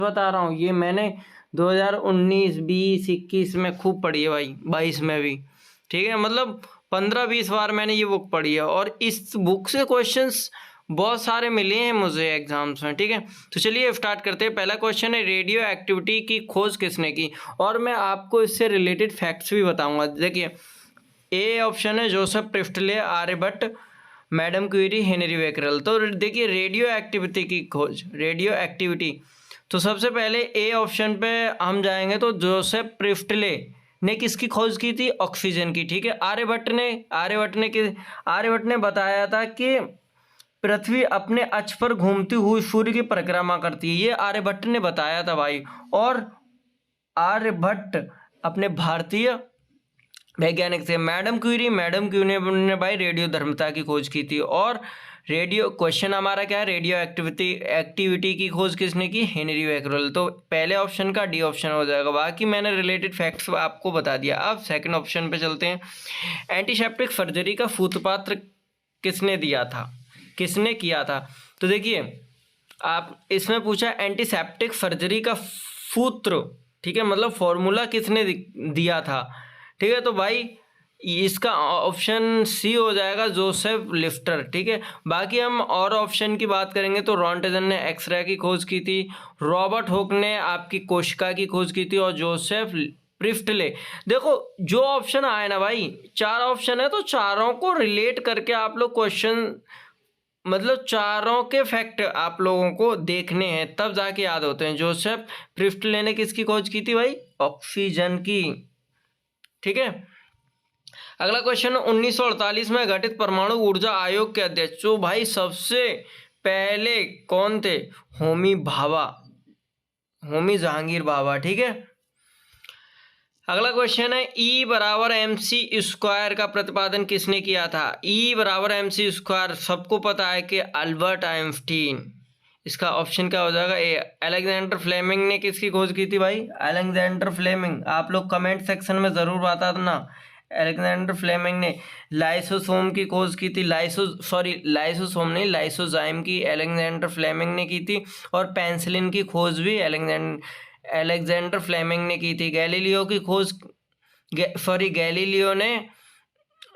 बता रहा हूँ, ये मैंने 2019, 20, 21 में खूब पढ़ी है भाई, 22 में भी। ठीक है, मतलब 15-20 बार मैंने ये बुक पढ़ी है और इस बुक से क्वेश्चंस बहुत सारे मिले हैं मुझे एग्जाम्स में। ठीक है, तो चलिए स्टार्ट करते हैं। पहला क्वेश्चन है, रेडियो एक्टिविटी की खोज किसने की? और मैं आपको इससे रिलेटेड फैक्ट्स भी बताऊंगा। देखिए, ए ऑप्शन है Joseph Priestley, Aryabhata, madam Curie, Henri Becquerel. तो देखिए, रेडियो एक्टिविटी की खोज, रेडियो एक्टिविटी, तो सबसे पहले ए ऑप्शन पे हम जाएंगे तो जोसेफ प्रिस्टले ने किसकी खोज की थी? ऑक्सीजन की। ठीक है, आर्यभट्ट ने बताया था कि पृथ्वी अपने अक्ष पर घूमती हुई सूर्य की परिक्रमा करती है, ये आर्यभट्ट ने बताया था भाई। और आर्यभट्ट अपने भारतीय वैज्ञानिक थे। मैडम क्यूरी ने भाई रेडियो धर्मता की खोज की थी। और रेडियो क्वेश्चन हमारा क्या है, रेडियो एक्टिविटी की खोज किसने की? Henry Becquerel. तो पहले ऑप्शन का डी ऑप्शन हो जाएगा। बाकी मैंने रिलेटेड फैक्ट्स आपको बता दिया। अब सेकंड ऑप्शन पे चलते हैं। एंटीसेप्टिक सर्जरी का सूत्रपात्र किसने दिया था, किसने किया था? तो देखिए, आप इसमें पूछा एंटीसेप्टिक सर्जरी का सूत्र, ठीक है, मतलब फॉर्मूला किसने दिया था? ठीक है, तो भाई इसका ऑप्शन सी हो जाएगा, जोसेफ लिफ्टर। ठीक है, बाकी हम और ऑप्शन की बात करेंगे तो रॉन्टेजन ने एक्सरे की खोज की थी, रॉबर्ट हुक ने आपकी कोशिका की खोज की थी, और जोसेफ प्रिस्टले। देखो, जो ऑप्शन आए ना भाई, 4 ऑप्शन है तो चारों को रिलेट करके आप लोग क्वेश्चन, मतलब चारों के फैक्ट आप लोगों को देखने हैं, तब जाके याद होते हैं। जोसेफ प्रिस्टले ने किसकी खोज की थी भाई? ऑक्सीजन की। ठीक है, अगला क्वेश्चन, 1948 में गठित परमाणु ऊर्जा आयोग के अध्यक्ष जो भाई सबसे पहले कौन थे? होमी जहांगीर भाभा। ठीक है, अगला क्वेश्चन है, E बराबर mc² का प्रतिपादन किसने किया था? E बराबर mc², सबको पता है कि अल्बर्ट आइंस्टीन। इसका ऑप्शन क्या हो जाएगा? ए। अलेक्जेंडर फ्लेमिंग ने किसकी खोज की थी भाई? Alexander Fleming. आप लोग कमेंट सेक्शन में ज़रूर बता देना। अलेक्जेंडर फ्लेमिंग ने लाइसोसोम की खोज की थी, लाइसोसोम नहीं, लाइसोजाइम की अलेक्जेंडर फ्लेमिंग ने की थी। और पेंसिलिन की खोज भी अलेक्जेंडर फ्लेमिंग ने की थी। गैलीलियो की खोज, गैलीलियो ने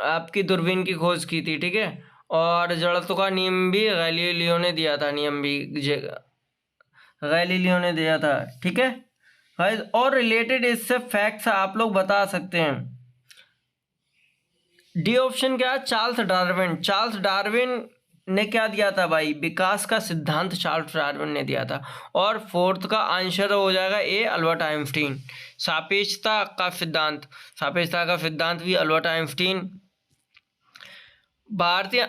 आपकी दूरबीन की खोज की थी। ठीक है, और जड़त्व का नियम भी गैलीलियो ने दिया था, गैलीलियो ने दिया था। ठीक है गाइस, और रिलेटेड इससे फैक्ट्स आप लोग बता सकते हैं। डी ऑप्शन क्या है? चार्ल्स डार्विन ने क्या दिया था भाई? विकास का सिद्धांत चार्ल्स डार्विन ने दिया था। और फोर्थ का आंसर हो जाएगा ए, अल्बर्ट आइंस्टीन। सापेक्षता का सिद्धांत भी अल्बर्ट आइंस्टीन। भारतीय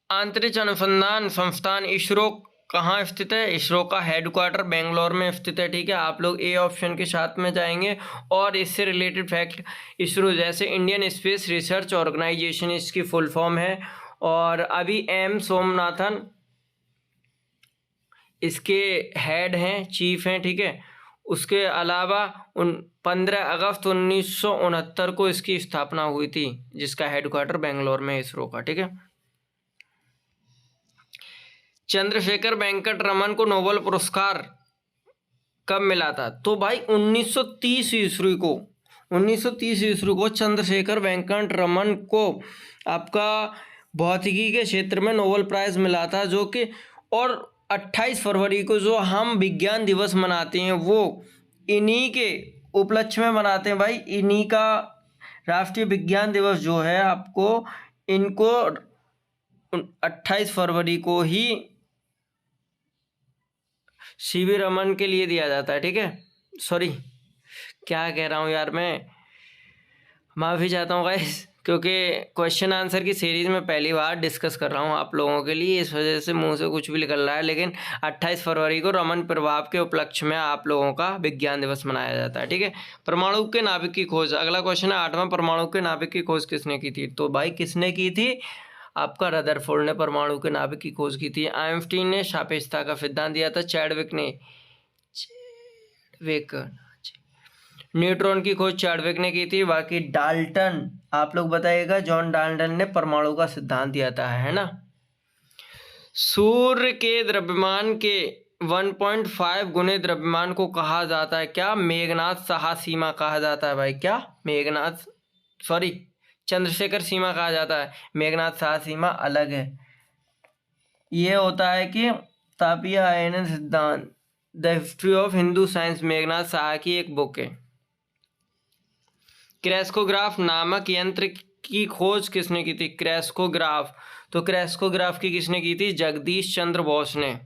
अंतरिक्ष अनुसंधान संस्थान इसरो कहाँ स्थित है? इसरो का हेडक्वार्टर बेंगलोर में स्थित है। ठीक है, आप लोग ए ऑप्शन के साथ में जाएंगे। और इससे रिलेटेड फैक्ट, इसरो जैसे इंडियन स्पेस रिसर्च ऑर्गेनाइजेशन इसकी फुल फॉर्म है। और अभी एम सोमनाथन इसके हेड हैं, चीफ हैं। ठीक है, उसके अलावा 15 अगस्त 1969 को इसकी स्थापना हुई थी, जिसका हेडक्वार्टर बेंगलोर में इसरो का। ठीक है, चंद्रशेखर वेंकट रमन को नोबेल पुरस्कार कब मिला था? तो भाई 1930 ईस्वी को चंद्रशेखर वेंकट रमन को आपका भौतिकी के क्षेत्र में नोबेल प्राइज मिला था, जो कि, और 28 फरवरी को जो हम विज्ञान दिवस मनाते हैं वो इन्हीं के उपलक्ष्य में मनाते हैं भाई। इन्हीं का राष्ट्रीय विज्ञान दिवस जो है, आपको इनको 28 फरवरी को ही सीवी रमन के लिए दिया जाता है। ठीक है, सॉरी क्या कह रहा हूँ यार, मैं माफ़ी चाहता हूँ गाइस, क्योंकि क्वेश्चन आंसर की सीरीज़ में पहली बार डिस्कस कर रहा हूँ आप लोगों के लिए, इस वजह से मुंह से कुछ भी निकल रहा है। लेकिन 28 फरवरी को रमन प्रभाव के उपलक्ष्य में आप लोगों का विज्ञान दिवस मनाया जाता है। ठीक है, परमाणु के नाभिक की खोज, अगला क्वेश्चन है 8वां, परमाणु के नाभिक की खोज किसने की थी? तो भाई किसने की थी? आपका रदरफोर्ड ने परमाणु के नाभिक की खोज की थी। आइंस्टीन ने सापेक्षता का सिद्धांत दिया था। चैडविक न्यूट्रॉन की खोज चैडविक ने की थी। बाकी डाल्टन, आप लोग बताइएगा, जॉन डाल्टन ने परमाणु का सिद्धांत दिया था, है ना। सूर्य के द्रव्यमान के 1.5 गुने द्रव्यमान को कहा जाता है क्या? मेघनाथ साहा सीमा कहा जाता है भाई। क्या? चंद्रशेखर सीमा कहा जाता है। मेघनाथ साहा सीमा अलग है। ये होता है कि तापीय आयनन सिद्धांत, the history of Hindu science, Meghnath Saha की एक बुक है। क्रेस्कोग्राफ नामक यंत्र की खोज किसने की थी? क्रेस्कोग्राफ, तो क्रेस्कोग्राफ की किसने की थी? जगदीश चंद्र बोस ने।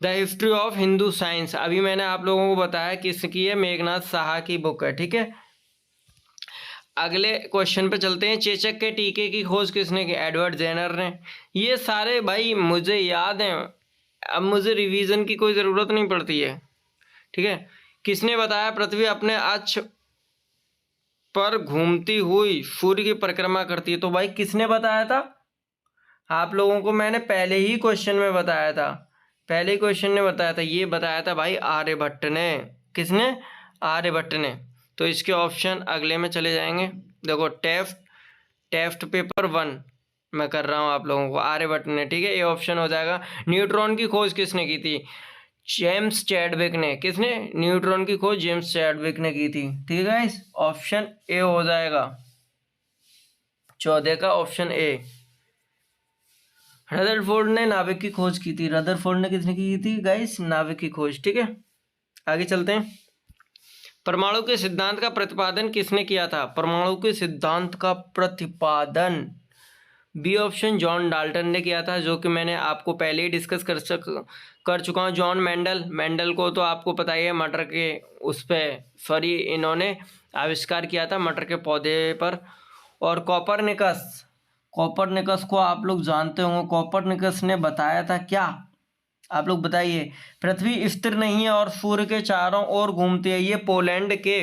The history of Hindu science, अभी मैंने आप लोगों को बताया किसकी है? मेघनाथ साहा की बुक है। ठीक है, अगले क्वेश्चन पे चलते हैं। चेचक के टीके की खोज किसने की? एडवर्ड जेनर ने। ये सारे भाई मुझे याद हैं, अब मुझे रिवीजन की कोई ज़रूरत नहीं पड़ती है। ठीक है, किसने बताया पृथ्वी अपने अक्ष पर घूमती हुई सूर्य की परिक्रमा करती है? तो भाई किसने बताया था? आप लोगों को मैंने पहले ही क्वेश्चन में बताया था, पहले ही क्वेश्चन ने बताया था, ये बताया था भाई आर्यभट्ट ने। किसने? आर्यभट्ट ने। तो इसके ऑप्शन अगले में चले जाएंगे। देखो, टेस्ट पेपर 1 मैं कर रहा हूँ आप लोगों को, आर्यभट्ट ने। ठीक है, ये ऑप्शन हो जाएगा। न्यूट्रॉन की खोज किसने की थी? जेम्स चैडविक ने। किसने? न्यूट्रॉन की खोज जेम्स चैडविक ने की थी। ठीक है, इस ऑप्शन ए हो जाएगा 14 का ऑप्शन ए। रदरफोर्ड ने नाभिक की खोज की थी। रदरफोर्ड ने किसने की थी गाइस? नाभिक की खोज। ठीक है, आगे चलते हैं। परमाणु के सिद्धांत का प्रतिपादन किसने किया था? परमाणु के सिद्धांत का प्रतिपादन बी ऑप्शन जॉन डाल्टन ने किया था, जो कि मैंने आपको पहले ही डिस्कस कर चुका हूँ। जॉन मेंडल को तो आपको पता ही है, मटर के उस पर इन्होंने आविष्कार किया था मटर के पौधे पर। और कॉपरनिकस को आप लोग जानते होंगे। कॉपरनिकस ने बताया था क्या? आप लोग बताइए। पृथ्वी स्थिर नहीं है और सूर्य के चारों ओर घूमती है। ये पोलैंड के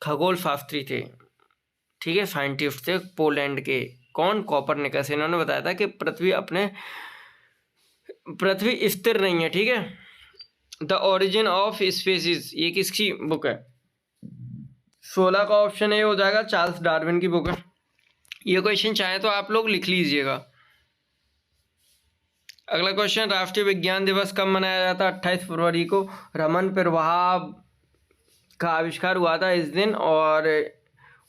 खगोल शास्त्री थे। ठीक है, साइंटिस्ट थे पोलैंड के। कौन? कॉपरनिकस। इन्होंने बताया था कि पृथ्वी स्थिर नहीं है। ठीक है, द ओरिजिन ऑफ स्पीसीज, ये किसकी बुक है? 16 का ऑप्शन ए हो जाएगा, चार्ल्स डार्विन की बुक है। ये क्वेश्चन चाहे तो आप लोग लिख लीजिएगा। अगला क्वेश्चन, राष्ट्रीय विज्ञान दिवस कब मनाया जाता है? 28 फरवरी को। रमन प्रवाह का आविष्कार हुआ था इस दिन, और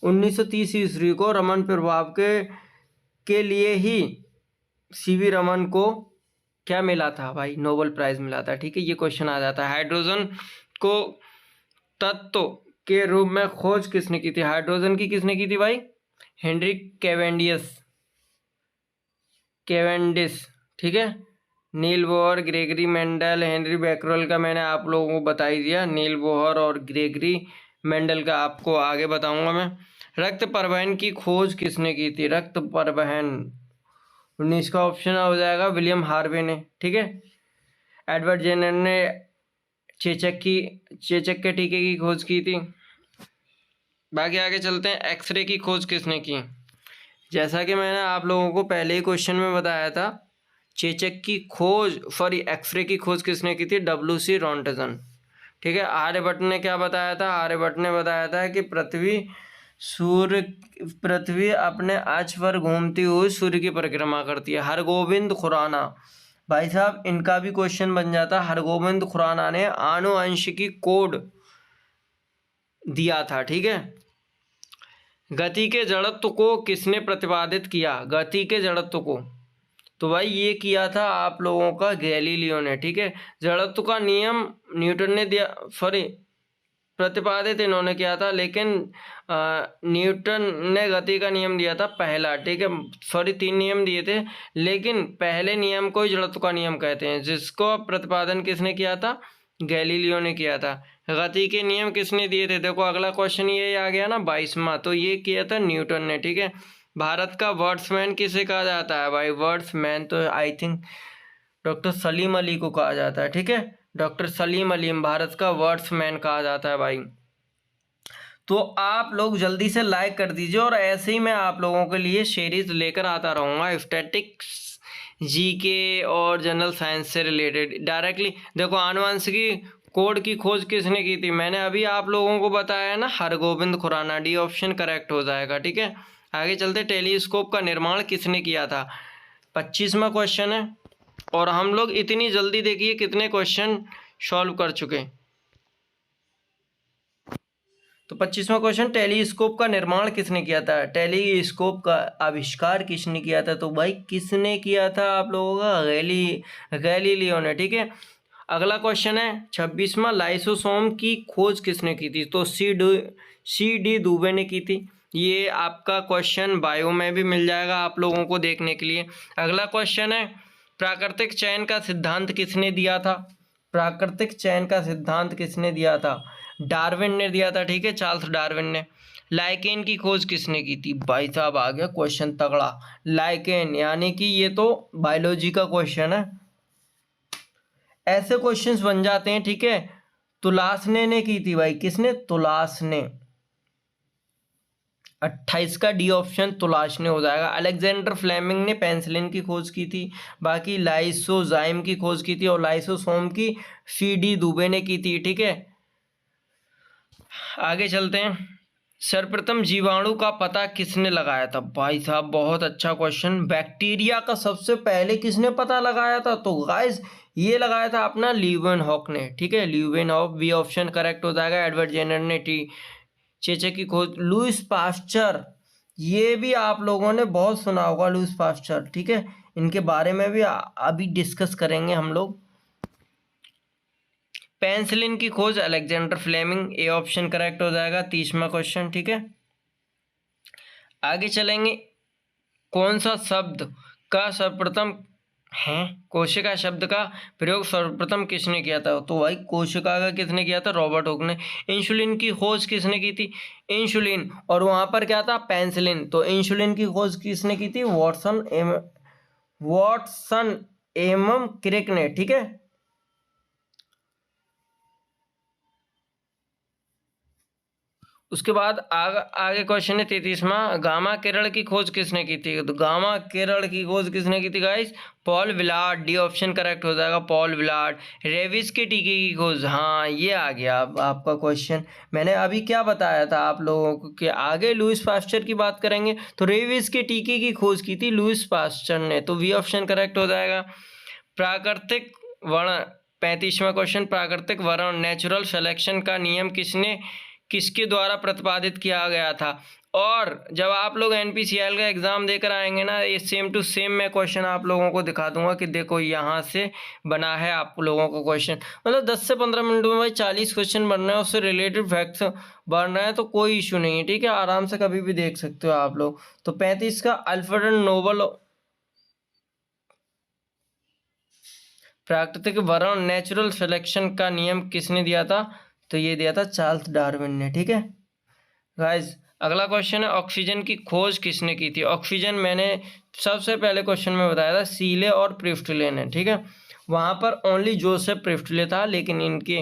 1930 ईस्वी को रमन प्रवाह के लिए ही सीवी रमन को क्या मिला था भाई? नोबेल प्राइज मिला था। ठीक है, ये क्वेश्चन आ जाता है। हाइड्रोजन को तत्व के रूप में खोज किसने की थी? हाइड्रोजन की किसने की थी भाई? Henry Cavendish. ठीक है, Niels Bohr, Gregory Mendel, Henry Becquerel का मैंने आप लोगों को बता ही दिया। नील बोहर और ग्रेगरी मेंडल का आपको आगे बताऊंगा मैं। रक्त परिवहन की खोज किसने की थी? रक्त परिवहन 19 का ऑप्शन हो जाएगा, विलियम हार्वे ने। ठीक है, एडवर्ड जेनर ने चेचक के टीके की खोज की थी। बाकी आगे चलते हैं। एक्सरे की खोज किसने की? जैसा कि मैंने आप लोगों को पहले ही क्वेश्चन में बताया था, एक्सरे की खोज किसने की थी? WC Röntgen. ठीक है, आर्यभट्ट ने क्या बताया था? आर्यभट्ट ने बताया था कि पृथ्वी अपने अक्ष पर घूमती हुई सूर्य की परिक्रमा करती है। हरगोविंद खुराना, भाई साहब इनका भी क्वेश्चन बन जाता। हरगोविंद खुराना ने आनुवंशिकी कोड दिया था। ठीक है, गति के जड़त्व को किसने प्रतिपादित किया? गति के जड़त्व को तो भाई ये किया था आप लोगों का गैलीलियो ने। ठीक है, जड़त्व का नियम न्यूटन ने दिया, प्रतिपादित इन्होंने किया था, लेकिन न्यूटन ने गति का नियम दिया था पहला। ठीक है, 3 नियम दिए थे, लेकिन पहले नियम को ही जड़त्व का नियम कहते हैं, जिसको प्रतिपादन किसने किया था? गैलीलियो ने किया था। गति के नियम किसने दिए थे? देखो अगला क्वेश्चन ये आ गया ना 22वां, तो ये किया था न्यूटन ने। ठीक है, भारत का वर्ड्समैन किसे कहा जाता है भाई? वर्ड्समैन तो I think doctor Salim Ali को कहा जाता है। ठीक है, डॉक्टर सलीम अली भारत का वर्ड्समैन कहा जाता है भाई। तो आप लोग जल्दी से लाइक कर दीजिए, और ऐसे ही मैं आप लोगों के लिए सीरीज लेकर आता रहूँगा स्टैटिक्स, जीके और जनरल साइंस से रिलेटेड डायरेक्टली। देखो आनुवंशिकी कोड की खोज किसने की थी? मैंने अभी आप लोगों को बताया ना, Hargobind Khorana. D option correct हो जाएगा। ठीक है, आगे चलते। टेलीस्कोप का निर्माण किसने किया था? 25वां क्वेश्चन है। और हम लोग इतनी जल्दी देखिए कितने क्वेश्चन सॉल्व कर चुके। तो 25वां क्वेश्चन, टेलीस्कोप का निर्माण किसने किया था? टेलीस्कोप का आविष्कार किसने किया था? तो भाई किसने किया था आप लोगों का? गैलीलियो ने। ठीक है, अगला क्वेश्चन है 26वां, लाइसोसोम की खोज किसने की थी? तो सी डी दुबे ने की थी। ये आपका क्वेश्चन बायो में भी मिल जाएगा आप लोगों को देखने के लिए। अगला क्वेश्चन है, प्राकृतिक चयन का सिद्धांत किसने दिया था? प्राकृतिक चयन का सिद्धांत किसने दिया था? डार्विन ने दिया था। ठीक है, चार्ल्स डार्विन ने। लाइकेन की खोज किसने की थी? भाई साहब आ गया क्वेश्चन तगड़ा। लाइकेन यानी कि ये तो बायोलॉजी का क्वेश्चन है, ऐसे क्वेश्चंस बन जाते हैं। ठीक है, तुलासने ने की थी भाई। किसने? तुलासने। 28 का डी ऑप्शन तुलासने हो जाएगा। अलेक्जेंडर फ्लेमिंग ने पेनिसिलिन की खोज की थी। बाकी लाइसोजाइम की खोज की थी और लाइसोसोम की सी.डी. दुबे ने की थी। ठीक है, आगे चलते हैं। सर्वप्रथम जीवाणु का पता किसने लगाया था? भाई साहब बहुत अच्छा क्वेश्चन। बैक्टीरिया का सबसे पहले किसने पता लगाया था? तो गाइस ये लगाया था अपना लीवेनहॉक ने। ठीक है, लीवेनहॉक, बी ऑप्शन करेक्ट हो जाएगा। एडवर्ड जेनर ने चेचे की खोज। लुईस पास्चर, ये भी आप लोगों ने बहुत सुना होगा लुईस पास्चर। ठीक है, इनके बारे में भी अभी डिस्कस करेंगे हम लोग। पेनिसिलिन की खोज Alexander Fleming, A option correct हो जाएगा। 30वां क्वेश्चन। ठीक है, आगे चलेंगे। कौन सा शब्द का सर्वप्रथम है, कोशिका शब्द का प्रयोग सर्वप्रथम किसने किया था? तो भाई कोशिका का किसने किया था? रॉबर्ट हुक ने। इंसुलिन की खोज किसने की थी? इंसुलिन, और वहां पर क्या था? पेनिसिलिन। तो इंसुलिन की खोज किसने की थी? वॉटसन एवं क्रिक ने। ठीक है, उसके बाद आगे क्वेश्चन है 33वां, गामा किरण की खोज किसने की थी? तो गामा किरण की खोज किसने की थी guys? Paul Willard, D option correct हो जाएगा। Paul Willard. रेबीज के टीके की खोज, हाँ ये आ गया अब आपका क्वेश्चन। मैंने अभी क्या बताया था आप लोगों को कि आगे लुईस पास्चर की बात करेंगे, तो रेबीज के टीके की खोज की थी लुईस पास्चर ने। तो वी ऑप्शन करेक्ट हो जाएगा। प्राकृतिक वर्ण, 35वां क्वेश्चन, प्राकृतिक वर्ण नेचुरल सिलेक्शन का नियम किसके द्वारा प्रतिपादित किया गया था? और जब आप लोग एनपीसीएल का एग्जाम देकर आएंगे ना, ये सेम टू सेम मैं क्वेश्चन आप लोगों को दिखा दूंगा कि देखो यहाँ से बना है आप लोगों को क्वेश्चन। मतलब 10 से 15 मिनट में भाई 40 क्वेश्चन बन रहे हैं, उससे रिलेटेड फैक्ट्स बन रहे हैं, तो कोई इशू नहीं है। ठीक है, आराम से कभी भी देख सकते हो आप लोग। तो 35 का, अल्फ्रेड नोबल प्राकृतिक वर्ण नेचुरल सिलेक्शन का नियम किसने दिया था? तो ये दिया था चार्ल्स डार्विन ने। ठीक है गाइस, अगला क्वेश्चन है, ऑक्सीजन की खोज किसने की थी? ऑक्सीजन मैंने सबसे पहले क्वेश्चन में बताया था, सीले और प्रिफ्टले ने। ठीक है, वहां पर ओनली जोसेफ प्रिफ्टले था, लेकिन इनके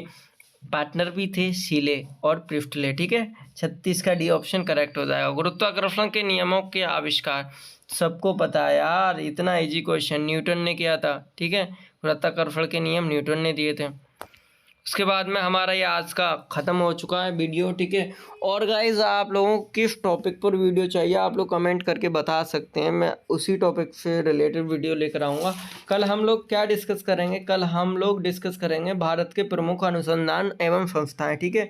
पार्टनर भी थे सीले और प्रिफ्टले। ठीक है, 36 का डी ऑप्शन करेक्ट हो जाएगा। गुरुत्वाकर्षण के नियमों के आविष्कार सबको पता है यार, इतना इजी क्वेश्चन, न्यूटन ने किया था। ठीक है, गुरुत्वाकर्षण के नियम न्यूटन ने दिए थे। उसके बाद में हमारा ये आज का ख़त्म हो चुका है वीडियो। ठीक है, और गाइज आप लोगों को किस टॉपिक पर वीडियो चाहिए आप लोग कमेंट करके बता सकते हैं, मैं उसी टॉपिक से रिलेटेड वीडियो लेकर आऊँगा। कल हम लोग क्या डिस्कस करेंगे? कल हम लोग डिस्कस करेंगे भारत के प्रमुख अनुसंधान एवं संस्थाएं। ठीक है,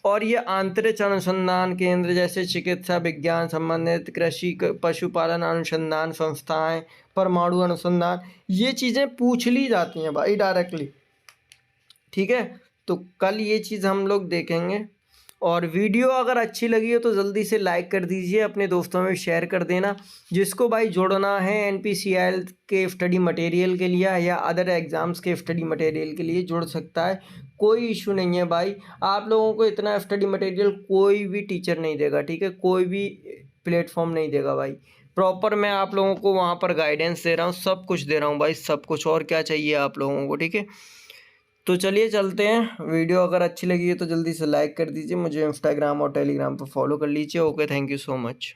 और ये आंतरिक अनुसंधान केंद्र जैसे चिकित्सा विज्ञान संबंधित, कृषि पशुपालन अनुसंधान संस्थाएं, परमाणु अनुसंधान, ये चीज़ें पूछ ली जाती हैं भाई डायरेक्टली। ठीक है, तो कल ये चीज़ हम लोग देखेंगे। और वीडियो अगर अच्छी लगी हो तो जल्दी से लाइक कर दीजिए, अपने दोस्तों में शेयर कर देना। जिसको भाई जुड़ना है एनपीसीएल के स्टडी मटेरियल के लिए या अदर एग्ज़ाम्स के स्टडी मटेरियल के लिए जुड़ सकता है, कोई इशू नहीं है भाई। आप लोगों को इतना स्टडी मटेरियल कोई भी टीचर नहीं देगा। ठीक है, कोई भी प्लेटफॉर्म नहीं देगा भाई। प्रॉपर मैं आप लोगों को वहाँ पर गाइडेंस दे रहा हूँ, सब कुछ दे रहा हूँ भाई, सब कुछ। और क्या चाहिए आप लोगों को? ठीक है, तो चलिए चलते हैं। वीडियो अगर अच्छी लगी है तो जल्दी से लाइक कर दीजिए, मुझे इंस्टाग्राम और टेलीग्राम पर फॉलो कर लीजिए। Okay, thank you so much.